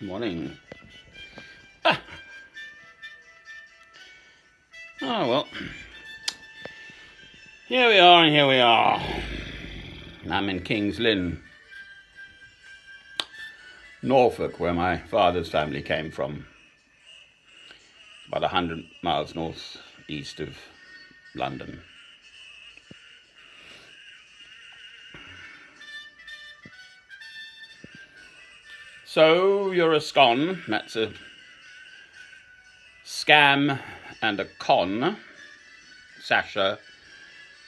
Morning. Ah. Oh, well. Here we are, and here we are. I'm in King's Lynn, Norfolk, where my father's family came from. About 100 miles north east of London. So, you're a scon. That's a scam and a con. Sasha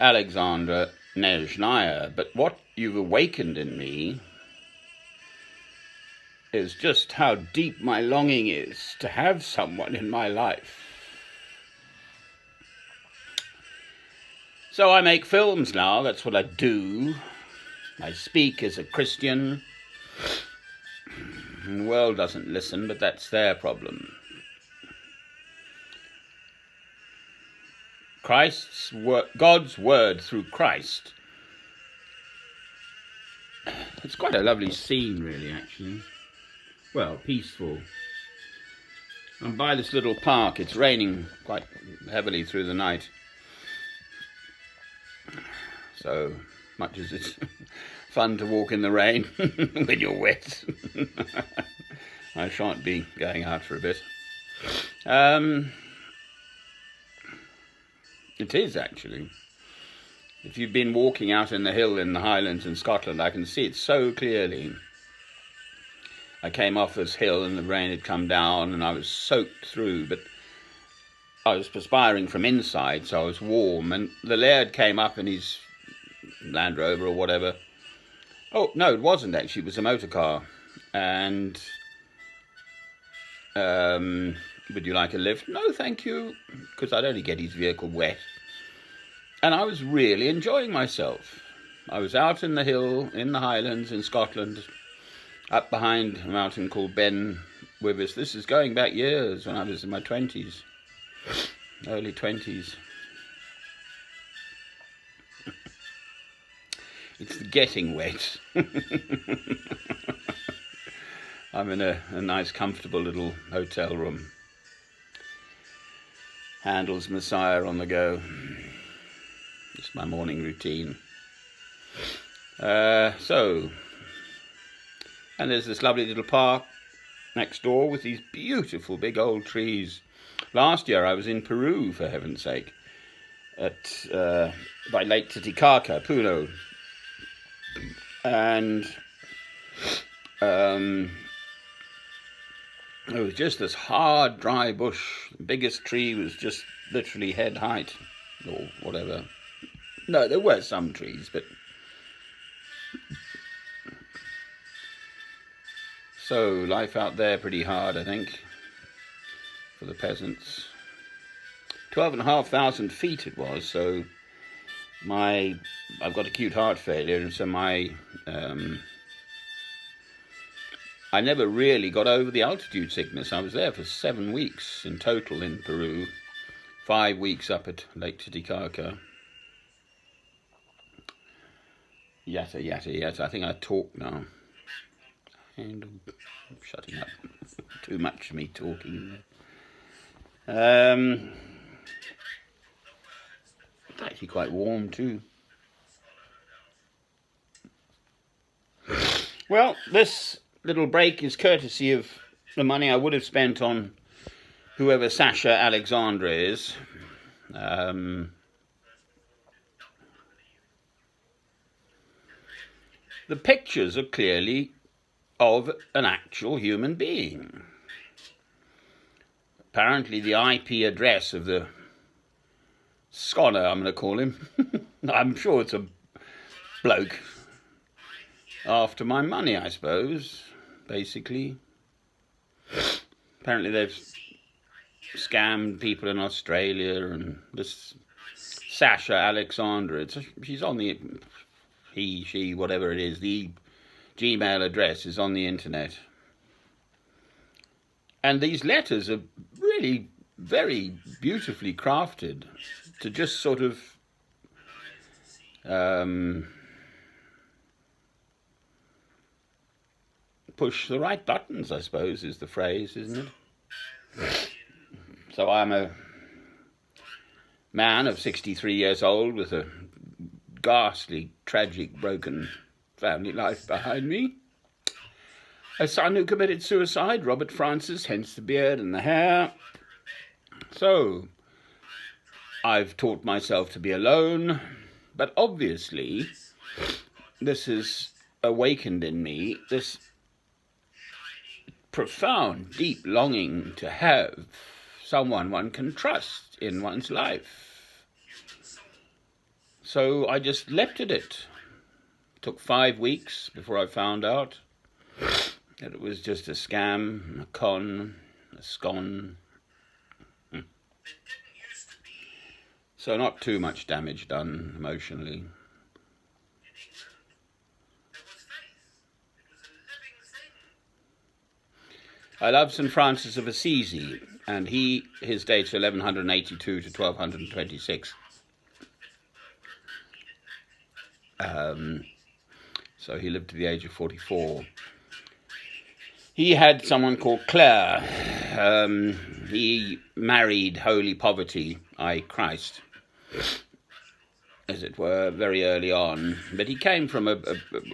Alexandra Nezhnaya. But what you've awakened in me is just how deep my longing is to have someone in my life. So I make films now, that's what I do. I speak as a Christian. The world doesn't listen, but that's their problem. God's word through Christ. It's quite a lovely scene, really, actually. Well, peaceful. I'm by this little park. It's raining quite heavily through the night. So much as it's fun to walk in the rain when you're wet. I shan't be going out for a bit. It is, actually. If you've been walking out in the hill in the Highlands in Scotland, I can see it so clearly. I came off this hill and the rain had come down and I was soaked through, but I was perspiring from inside, so I was warm. And the Laird came up in his Land Rover or whatever. Oh, no, it wasn't actually. It was a motor car. And, would you like a lift? No, thank you, because I'd only get his vehicle wet. And I was really enjoying myself. I was out in the hill, in the Highlands in Scotland, up behind a mountain called Ben Wyvis. This is going back years, when I was in my 20s, early 20s. It's getting wet. I'm in a nice, comfortable little hotel room. Handel's Messiah on the go. It's my morning routine. And there's this lovely little park next door with these beautiful big old trees. Last year I was in Peru, for heaven's sake, by Lake Titicaca, Puno. And it was just this hard, dry bush. The biggest tree was just literally head height, or whatever. No, there were some trees, but... So, life out there pretty hard, I think, for the peasants. 12,500 feet it was, so I've got acute heart failure, and so I never really got over the altitude sickness. I was there for 7 weeks in total in Peru, 5 weeks up at Lake Titicaca. Yatta, yatta, yatta. I think I talk now. And I'm shutting up. Too much of me talking. It's actually quite warm too. Well, this little break is courtesy of the money I would have spent on whoever Sasha Alexandra is. The pictures are clearly of an actual human being. Apparently the IP address of the scholar, I'm going to call him, I'm sure it's a bloke, after my money, I suppose, basically. Apparently they've scammed people in Australia, and this Sasha Alexandra, she's on the, he, she, whatever it is, the Gmail address is on the internet. And these letters are really very beautifully crafted to just sort of push the right buttons, I suppose, is the phrase, isn't it? So I'm a man of 63 years old with a ghastly, tragic, broken family life behind me. A son who committed suicide, Robert Francis, hence the beard and the hair. So I've taught myself to be alone, but obviously this has awakened in me this profound, deep longing to have someone one can trust in one's life. So I just leapt at it. It took 5 weeks before I found out that it was just a scam, a con, a scone. So not too much damage done emotionally. I love St. Francis of Assisi, and his dates 1182 to 1226. So he lived to the age of 44. He had someone called Clare. He married Holy Poverty, i.e. Christ, as it were, very early on. But he came from a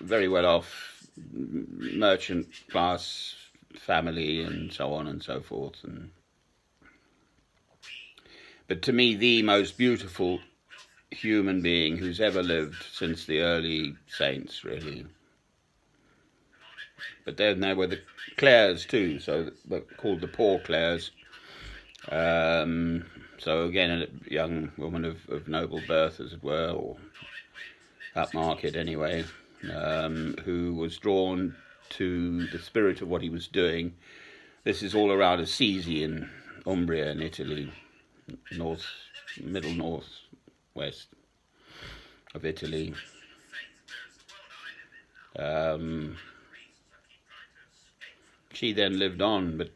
very well-off merchant class family and so on and so forth. But to me, the most beautiful human being who's ever lived since the early saints, really. But then there were the Clares too, so they're called the Poor Clares. So again, a young woman of noble birth, as it were, or upmarket anyway, who was drawn to the spirit of what he was doing. This is all around Assisi in Umbria in Italy, middle north west of Italy. She then lived on, but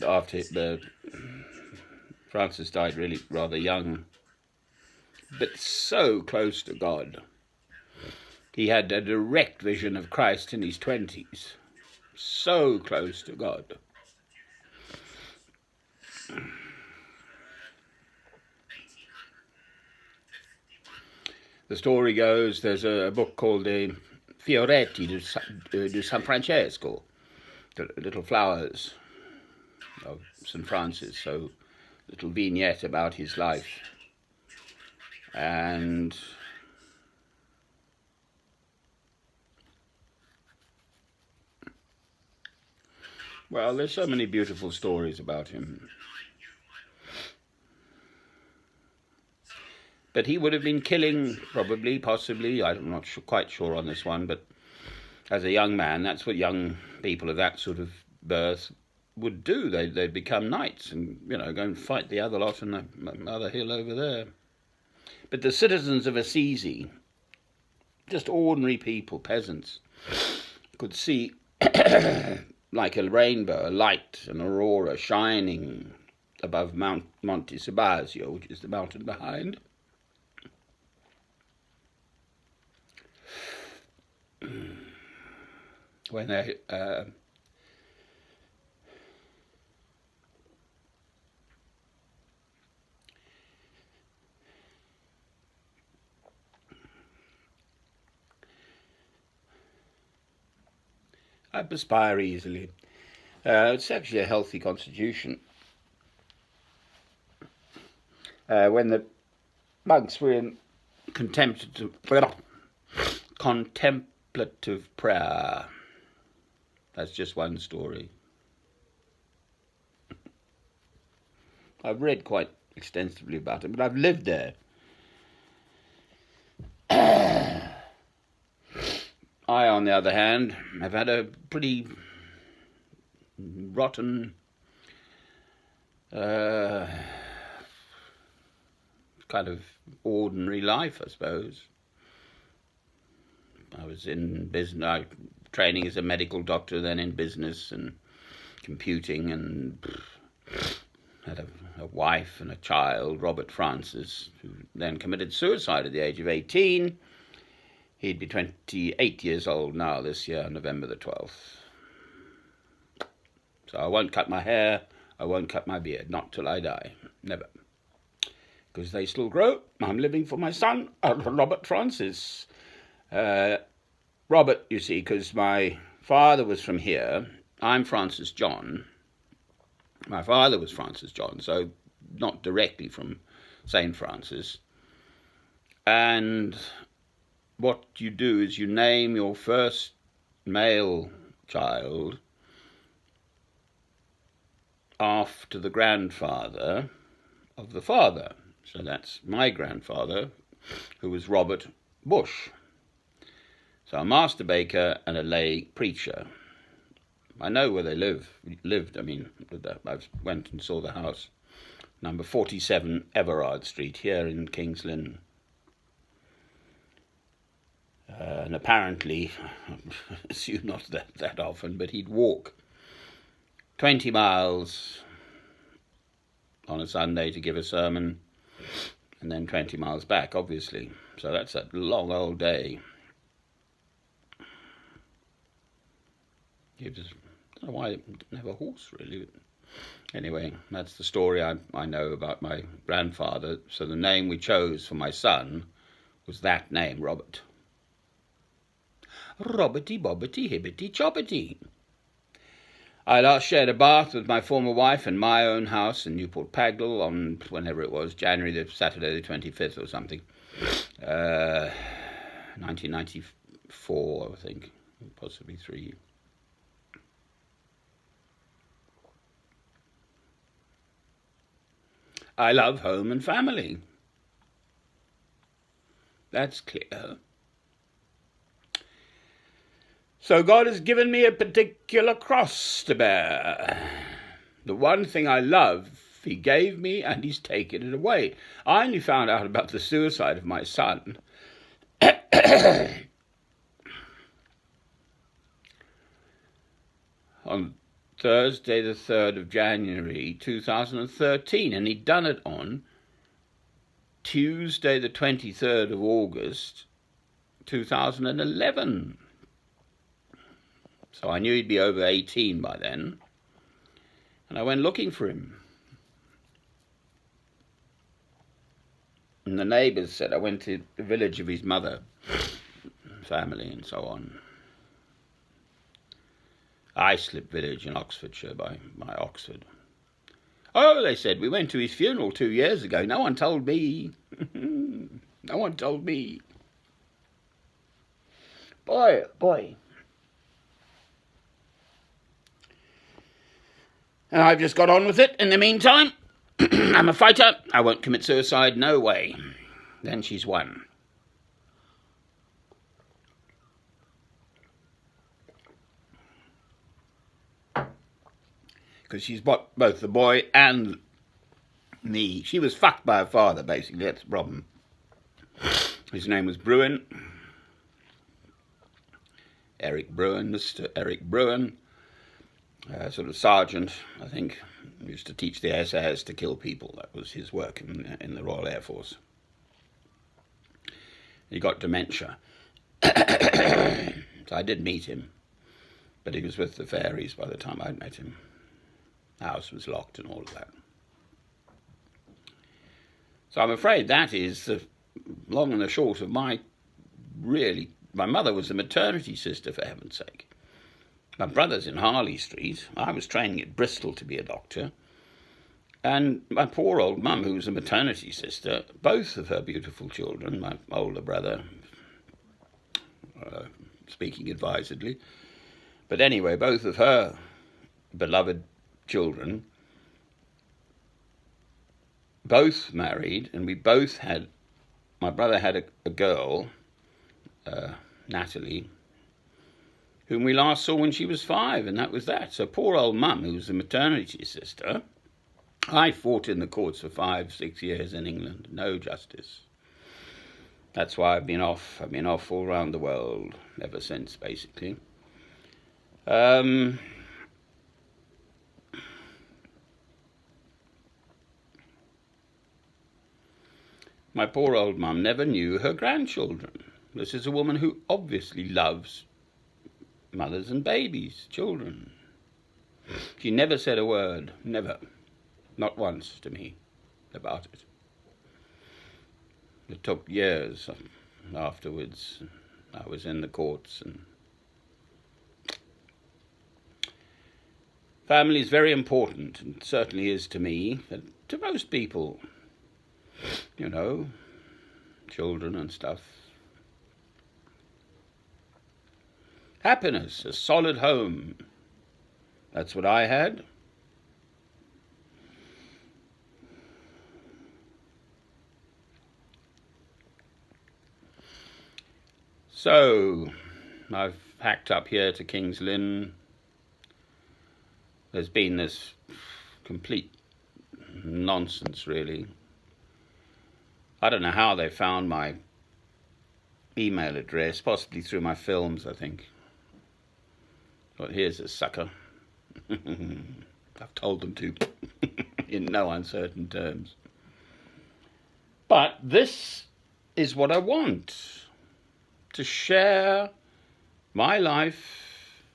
after Francis died really rather young, but so close to God. He had a direct vision of Christ in his 20s, so close to God. The story goes, there's a book called the Fioretti di San Francesco, the little flowers of St. Francis, so little vignette about his life. And well, there's so many beautiful stories about him. But he would have been killing, probably, possibly, I'm not quite sure on this one, but as a young man, that's what young people of that sort of birth would do. They'd become knights and, go and fight the other lot on the other hill over there. But the citizens of Assisi, just ordinary people, peasants, could see like a rainbow, a light, an aurora shining above Monte Sebasio, which is the mountain behind. When they I perspire easily. It's actually a healthy constitution. When the monks were in contemplative prayer, that's just one story. I've read quite extensively about it, but I've lived there. I, on the other hand, have had a pretty rotten kind of ordinary life, I suppose. I was in business, training as a medical doctor, then in business and computing, and had a wife and a child, Robert Francis, who then committed suicide at the age of 18. He'd be 28 years old now this year, November the 12th. So I won't cut my hair, I won't cut my beard, not till I die, never. Because they still grow. I'm living for my son, Robert Francis. Robert, you see, because my father was from here. I'm Francis John. My father was Francis John, so not directly from St. Francis. And what you do is you name your first male child after the grandfather of the father. So that's my grandfather, who was Robert Bush. So a master baker and a lay preacher. I know where they lived. I mean, I went and saw the house, number 47 Everard Street, here in King's Lynn. And apparently, I assume not that often, but he'd walk 20 miles on a Sunday to give a sermon, and then 20 miles back, obviously. So that's a long old day. I don't know why I didn't have a horse, really. Anyway, that's the story I know about my grandfather. So the name we chose for my son was that name, Robert. Robberty, bobbity, hibbity, choppity. I last shared a bath with my former wife in my own house in Newport Pagnell on whenever it was, Saturday the 25th or something, 1994, I think, possibly 3. I love home and family. That's clear. So God has given me a particular cross to bear. The one thing I love, he gave me, and he's taken it away. I only found out about the suicide of my son on Thursday the 3rd of January 2013, and he'd done it on Tuesday the 23rd of August 2011. So I knew he'd be over 18 by then, and I went looking for him. And the neighbours said I went to the village of his mother, family and so on. Islip village in Oxfordshire, by Oxford. Oh, they said, we went to his funeral 2 years ago. No one told me. No one told me. Boy. And I've just got on with it in the meantime. I'm a fighter. I won't commit suicide, no way. Then she's won. Because she's both the boy and me. She was fucked by her father, basically. That's the problem. His name was Bruin. Eric Bruin, Mr. Eric Bruin. Sort of sergeant, I think. He used to teach the SAS to kill people. That was his work in the Royal Air Force. He got dementia. So I did meet him. But he was with the fairies by the time I'd met him. The house was locked and all of that. So I'm afraid that is the long and the short of my mother was a maternity sister, for heaven's sake. My brother's in Harley Street. I was training at Bristol to be a doctor. And my poor old mum, who was a maternity sister, both of her beautiful children, my older brother, speaking advisedly, but anyway, both of her beloved children, both married, and we both had, my brother had a girl, Natalie, whom we last saw when she was 5, and that was that. So poor old mum, who was a maternity sister, I fought in the courts for 5-6 years in England. No justice. That's why I've been off. I've been off all around the world ever since, basically. My poor old mum never knew her grandchildren. This is a woman who obviously loves mothers and babies, children. She never said a word, never, not once to me about it. It took years afterwards. I was in the courts, and family is very important, and certainly is to me, and to most people, you know, children and stuff. Happiness, a solid home. That's what I had. So, I've packed up here to King's Lynn. There's been this complete nonsense, really. I don't know how they found my email address, possibly through my films, I think. But here's a sucker. I've told them to, in no uncertain terms. But this is what I want. To share my life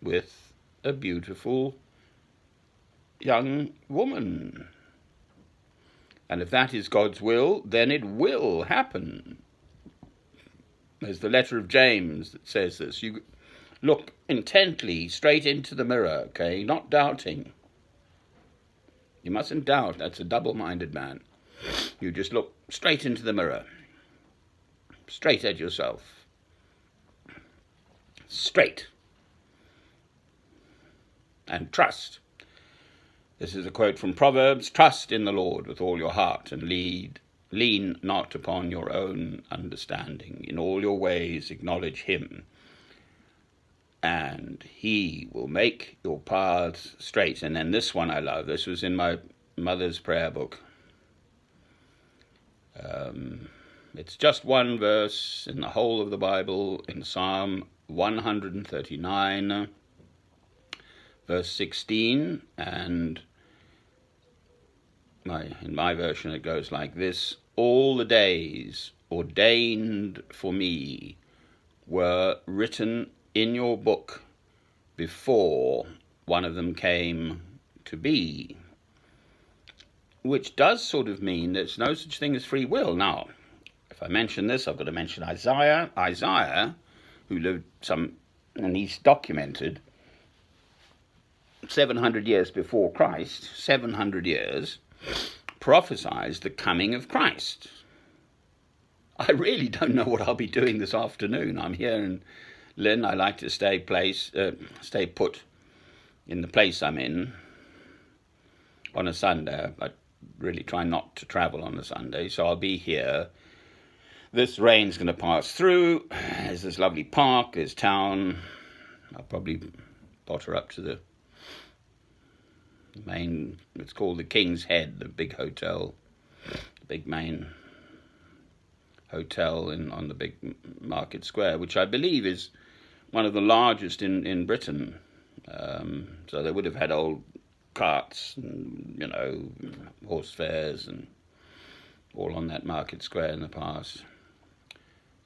with a beautiful young woman. And if that is God's will, then it will happen. There's the letter of James that says this. You look intently straight into the mirror, okay? Not doubting. You mustn't doubt. That's a double-minded man. You just look straight into the mirror. Straight at yourself. Straight. And trust. This is a quote from Proverbs. Trust in the Lord with all your heart and lean not upon your own understanding. In all your ways acknowledge him, and he will make your paths straight. And then this one I love. This was in my mother's prayer book. It's just one verse in the whole of the Bible, in Psalm 139, verse 16, and in my version it goes like this: all the days ordained for me were written in your book before one of them came to be. Which does sort of mean there's no such thing as free will. Now, if I mention this, I've got to mention Isaiah. Isaiah, who lived and he's documented 700 years before Christ, 700 years, prophesies the coming of Christ. I really don't know what I'll be doing this afternoon. I'm here in Lynn. I like to stay put in the place I'm in on a Sunday. I really try not to travel on a Sunday, so I'll be here. This rain's going to pass through. There's this lovely park, there's town. I'll probably potter up to the main, it's called the King's Head, the big hotel, the big main hotel on the big market square, which I believe is one of the largest in Britain. So they would have had old carts and, you know, horse fairs and all on that market square in the past.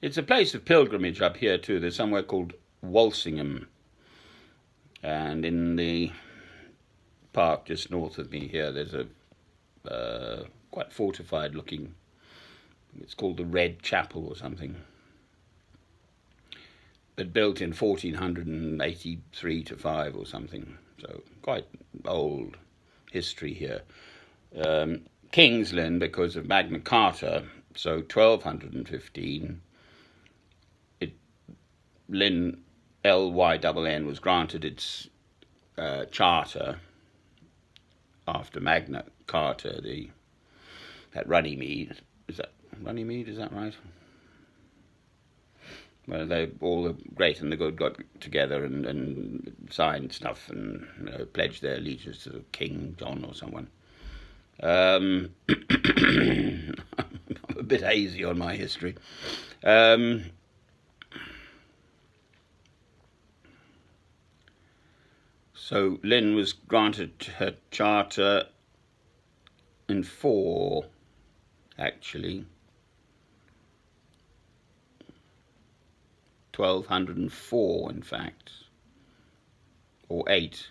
It's a place of pilgrimage up here too. There's somewhere called Walsingham, and in the park just north of me here there's a quite fortified looking, it's called the Red Chapel or something, but built in 1483 to 5 or something, so quite old history here. King's Lynn, because of Magna Carta, so 1215, Lynn, Lynn, was granted its charter after Magna Carta, at Runnymede. Is that Runnymede? Is that right? Well, all the great and the good got together and signed stuff and, you know, pledged their allegiance to King John or someone. I'm a bit hazy on my history. So Lynn was granted her charter in 4, actually. 1204, in fact, or 8.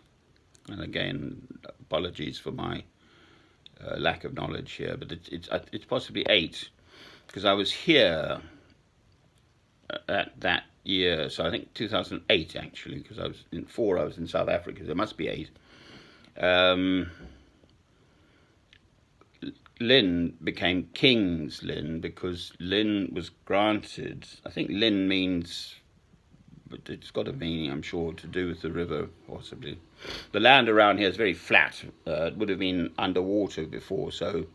And again, apologies for my lack of knowledge here, but it's possibly 8, because I was here at that year, so I think 2008 actually, because I was in 4, I was in South Africa, so there must be 8. Lynn became King's Lynn because Lynn was granted, I think Lynn means, but it's got a meaning, I'm sure, to do with the river, possibly. The land around here is very flat. It would have been underwater before, so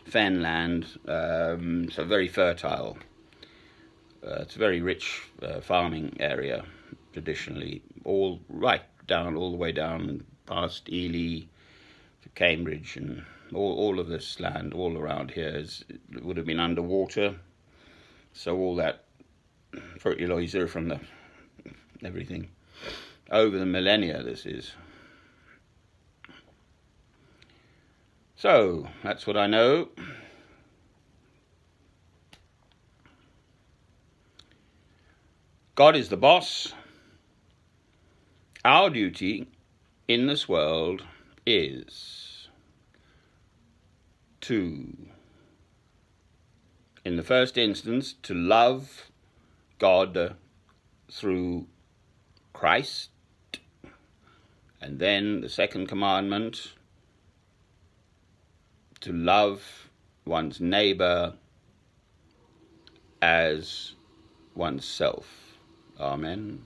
fen land, so very fertile. It's a very rich farming area, traditionally, all the way down past Ely to Cambridge, and all of this land all around here would have been underwater. So all that fertilizer from the everything over the millennia, this is. So that's what I know. God is the boss. Our duty in this world is to, in the first instance, to love God through Christ, and then the second commandment, to love one's neighbor as oneself. Amen.